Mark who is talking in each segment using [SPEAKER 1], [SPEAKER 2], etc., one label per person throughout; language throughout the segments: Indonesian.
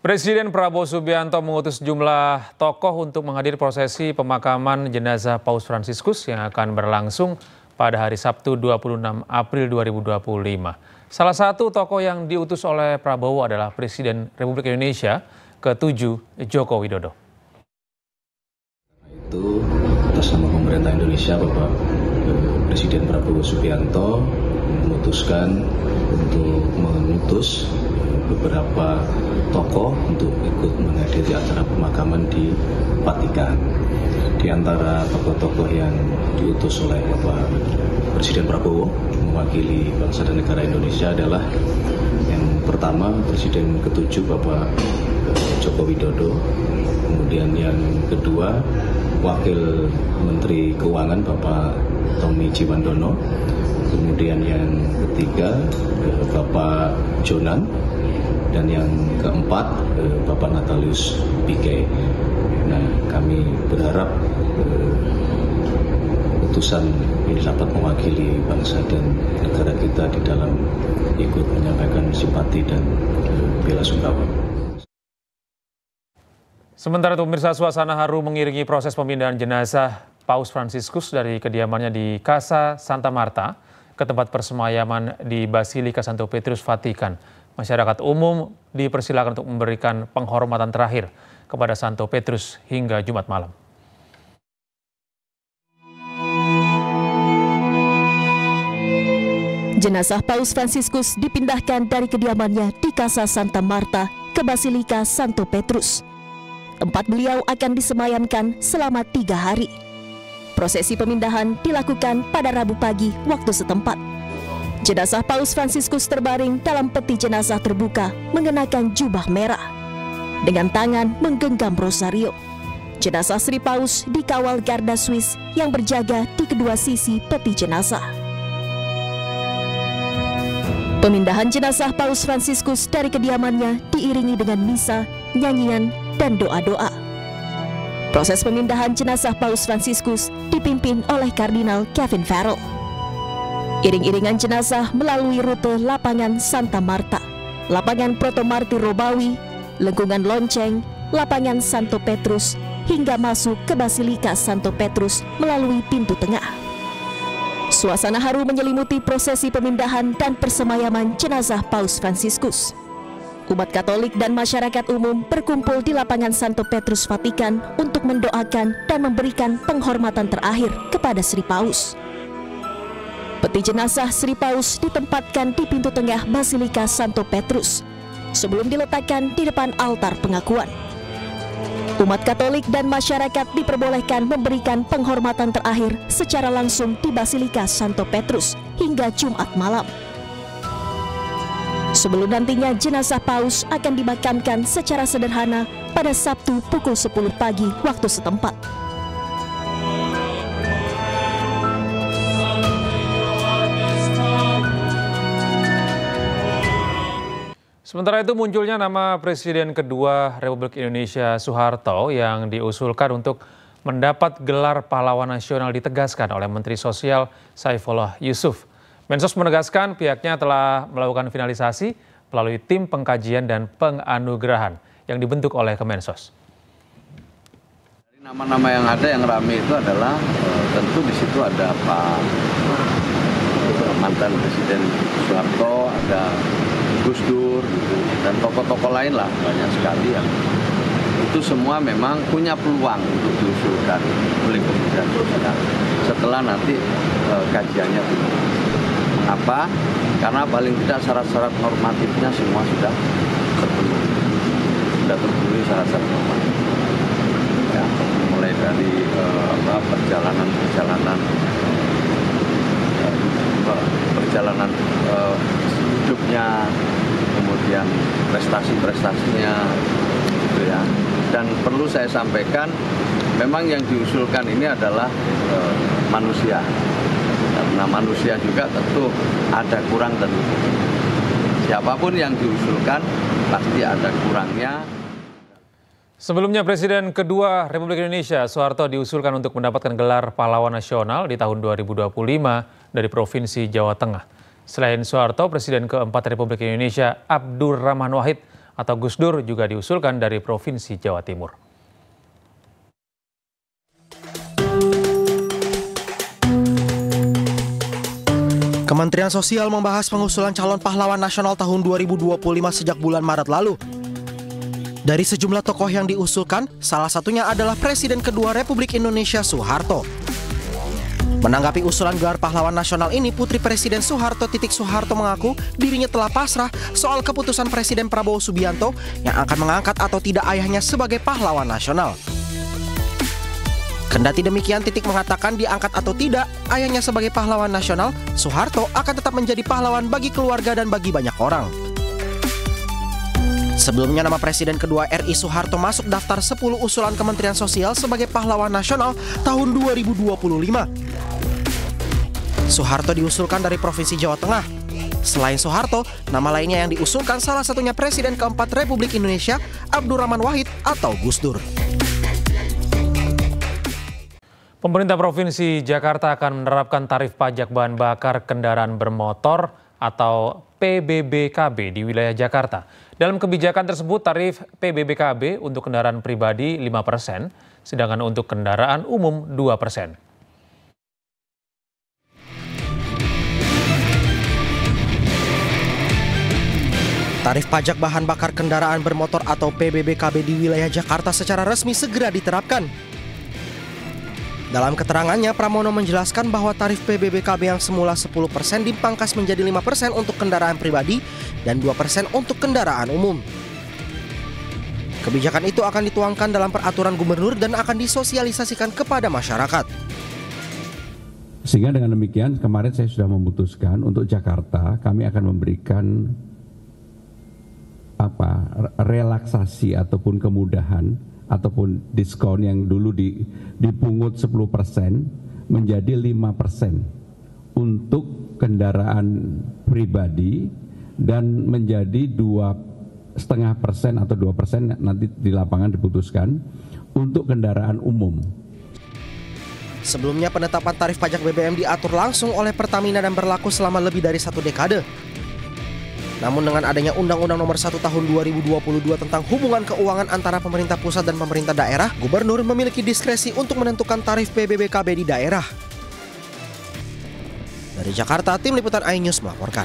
[SPEAKER 1] Presiden Prabowo Subianto mengutus sejumlah tokoh untuk menghadiri prosesi pemakaman jenazah Paus Fransiskus yang akan berlangsung pada hari Sabtu 26 April 2025. Salah satu tokoh yang diutus oleh Prabowo adalah Presiden Republik Indonesia ke-7 Joko Widodo.
[SPEAKER 2] Itu atas nama pemerintah Indonesia, Bapak Presiden Prabowo Subianto memutuskan untuk mengutus beberapa tokoh untuk ikut menghadiri acara pemakaman di Vatikan. Di antara tokoh-tokoh yang diutus oleh Bapak Presiden Prabowo mewakili bangsa dan negara Indonesia adalah yang pertama Presiden ke-7 Bapak Joko Widodo, kemudian yang kedua Wakil Menteri Keuangan Bapak Tommy Jiwandono, kemudian yang ketiga Bapak Jonan, dan yang keempat Bapak Natalius Pigai. Nah, kami berharap utusan ini dapat mewakili bangsa dan negara kita di dalam ikut menyampaikan simpati dan bela sungkawa.
[SPEAKER 1] Sementara itu pemirsa, suasana haru mengiringi proses pemindahan jenazah Paus Fransiskus dari kediamannya di Casa Santa Marta ke tempat persemayaman di Basilika Santo Petrus, Vatikan. Masyarakat umum dipersilakan untuk memberikan penghormatan terakhir kepada Santo Petrus hingga Jumat malam.
[SPEAKER 3] Jenazah Paus Fransiskus dipindahkan dari kediamannya di Casa Santa Marta ke Basilika Santo Petrus. Tempat beliau akan disemayamkan selama 3 hari. Prosesi pemindahan dilakukan pada Rabu pagi waktu setempat. Jenazah Paus Fransiskus terbaring dalam peti jenazah terbuka mengenakan jubah merah. Dengan tangan menggenggam rosario. Jenazah Sri Paus dikawal garda Swiss yang berjaga di kedua sisi peti jenazah. Pemindahan jenazah Paus Fransiskus dari kediamannya diiringi dengan misa, nyanyian, dan doa-doa. Proses pemindahan jenazah Paus Fransiskus dipimpin oleh Kardinal Kevin Farrell. Iring-iringan jenazah melalui rute lapangan Santa Marta, lapangan Proto Martir Robawi, lengkungan Lonceng, lapangan Santo Petrus, hingga masuk ke Basilika Santo Petrus melalui pintu tengah. Suasana haru menyelimuti prosesi pemindahan dan persemayaman jenazah Paus Fransiskus. Umat Katolik dan masyarakat umum berkumpul di lapangan Santo Petrus Vatikan untuk mendoakan dan memberikan penghormatan terakhir kepada Sri Paus. Peti jenazah Sri Paus ditempatkan di pintu tengah Basilika Santo Petrus sebelum diletakkan di depan altar pengakuan. Umat Katolik dan masyarakat diperbolehkan memberikan penghormatan terakhir secara langsung di Basilika Santo Petrus hingga Jumat malam. Sebelum nantinya jenazah Paus akan dimakamkan secara sederhana pada Sabtu pukul 10 pagi waktu setempat.
[SPEAKER 1] Sementara itu munculnya nama Presiden kedua Republik Indonesia Soeharto yang diusulkan untuk mendapat gelar pahlawan nasional ditegaskan oleh Menteri Sosial Saifullah Yusuf. Mensos menegaskan pihaknya telah melakukan finalisasi melalui tim pengkajian dan penganugerahan yang dibentuk oleh Kemensos.
[SPEAKER 4] Nama-nama yang ada yang ramai itu adalah tentu di situ ada Pak mantan Presiden Soeharto, ada Gus Dur, gitu, dan tokoh-tokoh lain lah banyak sekali yang itu semua memang punya peluang untuk diusulkan oleh Kementerian Sosial setelah nanti kajiannya dulu. Mengapa? Karena paling tidak syarat-syarat normatifnya semua sudah terpenuhi. Sudah terpenuhi syarat-syarat normatif. Ya, mulai dari perjalanan hidupnya, kemudian prestasi-prestasinya, gitu ya. Dan perlu saya sampaikan, memang yang diusulkan ini adalah manusia. Karena manusia juga tentu ada kurang dan siapapun yang diusulkan pasti ada kurangnya.
[SPEAKER 1] Sebelumnya Presiden kedua Republik Indonesia Soeharto diusulkan untuk mendapatkan gelar pahlawan nasional di tahun 2025 dari Provinsi Jawa Tengah. Selain Soeharto, Presiden keempat Republik Indonesia Abdurrahman Wahid atau Gus Dur juga diusulkan dari Provinsi Jawa Timur.
[SPEAKER 5] Kementerian Sosial membahas pengusulan calon pahlawan nasional tahun 2025 sejak bulan Maret lalu. Dari sejumlah tokoh yang diusulkan, salah satunya adalah Presiden kedua Republik Indonesia Soeharto. Menanggapi usulan gelar pahlawan nasional ini, Putri Presiden Soeharto mengaku dirinya telah pasrah soal keputusan Presiden Prabowo Subianto yang akan mengangkat atau tidak ayahnya sebagai pahlawan nasional. Kendati demikian, mengatakan diangkat atau tidak ayahnya sebagai pahlawan nasional, Soeharto akan tetap menjadi pahlawan bagi keluarga dan bagi banyak orang. Sebelumnya nama Presiden kedua RI Soeharto masuk daftar 10 usulan Kementerian Sosial sebagai pahlawan nasional tahun 2025. Soeharto diusulkan dari Provinsi Jawa Tengah. Selain Soeharto, nama lainnya yang diusulkan salah satunya Presiden keempat Republik Indonesia, Abdurrahman Wahid atau Gus Dur.
[SPEAKER 1] Pemerintah Provinsi Jakarta akan menerapkan tarif pajak bahan bakar kendaraan bermotor atau PBBKB di wilayah Jakarta. Dalam kebijakan tersebut, tarif PBBKB untuk kendaraan pribadi 5%, sedangkan untuk kendaraan umum 2%.
[SPEAKER 5] Tarif pajak bahan bakar kendaraan bermotor atau PBBKB di wilayah Jakarta secara resmi segera diterapkan. Dalam keterangannya, Pramono menjelaskan bahwa tarif PBBKB yang semula 10% dipangkas menjadi 5% untuk kendaraan pribadi dan 2% untuk kendaraan umum. Kebijakan itu akan dituangkan dalam peraturan gubernur dan akan disosialisasikan kepada masyarakat.
[SPEAKER 6] Sehingga dengan demikian kemarin saya sudah memutuskan untuk Jakarta kami akan memberikan relaksasi ataupun kemudahan ataupun diskon yang dulu dipungut 10% menjadi 5% untuk kendaraan pribadi dan menjadi 2,5% atau 2% nanti di lapangan diputuskan untuk kendaraan umum.
[SPEAKER 5] Sebelumnya penetapan tarif pajak BBM diatur langsung oleh Pertamina dan berlaku selama lebih dari 1 dekade. Namun dengan adanya Undang-Undang Nomor 1 Tahun 2022 tentang hubungan keuangan antara pemerintah pusat dan pemerintah daerah, gubernur memiliki diskresi untuk menentukan tarif PBBKB di daerah. Dari Jakarta, Tim Liputan iNews melaporkan.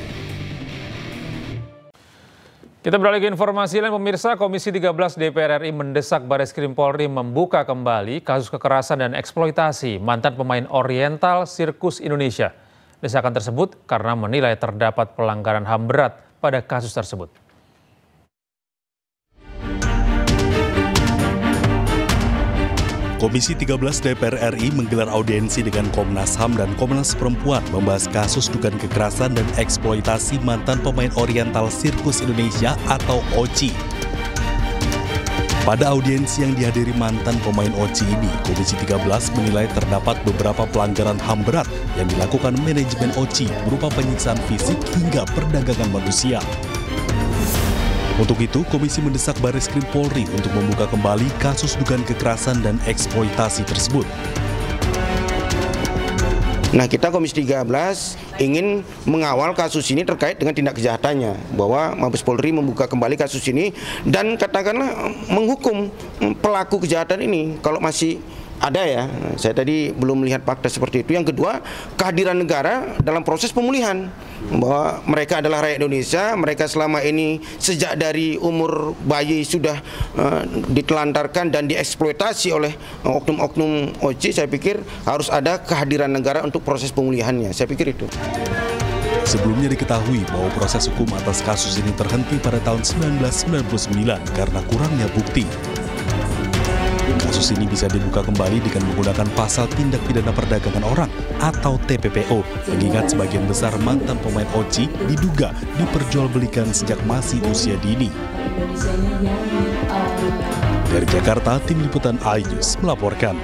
[SPEAKER 1] Kita beralih ke informasi lain, pemirsa. Komisi 13 DPR RI mendesak Bareskrim Polri membuka kembali kasus kekerasan dan eksploitasi mantan pemain Oriental Sirkus Indonesia. Desakan tersebut karena menilai terdapat pelanggaran HAM berat pada kasus tersebut.
[SPEAKER 7] Komisi 13 DPR RI menggelar audiensi dengan Komnas HAM dan Komnas Perempuan membahas kasus dugaan kekerasan dan eksploitasi mantan pemain Oriental Sirkus Indonesia atau OCI. Pada audiensi yang dihadiri mantan pemain OCI ini, Komisi 13 menilai terdapat beberapa pelanggaran HAM berat yang dilakukan manajemen OCI berupa penyiksaan fisik hingga perdagangan manusia. Untuk itu, Komisi mendesak Bareskrim Polri untuk membuka kembali kasus dugaan kekerasan dan eksploitasi tersebut.
[SPEAKER 8] Nah, kita Komisi 13 ingin mengawal kasus ini terkait dengan tindak kejahatannya, bahwa Mabes Polri membuka kembali kasus ini dan katakanlah menghukum pelaku kejahatan ini kalau masih ada ya. Saya tadi belum melihat fakta seperti itu. Yang kedua, kehadiran negara dalam proses pemulihan, bahwa mereka adalah rakyat Indonesia, mereka selama ini sejak dari umur bayi sudah ditelantarkan dan dieksploitasi oleh oknum-oknum OCI. Saya pikir harus ada kehadiran negara untuk proses pemulihannya. Saya pikir itu.
[SPEAKER 7] Sebelumnya diketahui bahwa proses hukum atas kasus ini terhenti pada tahun 1999 karena kurangnya bukti. Kasus ini bisa dibuka kembali dengan menggunakan pasal tindak pidana perdagangan orang atau TPPO, mengingat sebagian besar mantan pemain OCI diduga diperjualbelikan sejak masih usia dini. Dari Jakarta, Tim Liputan iNews melaporkan.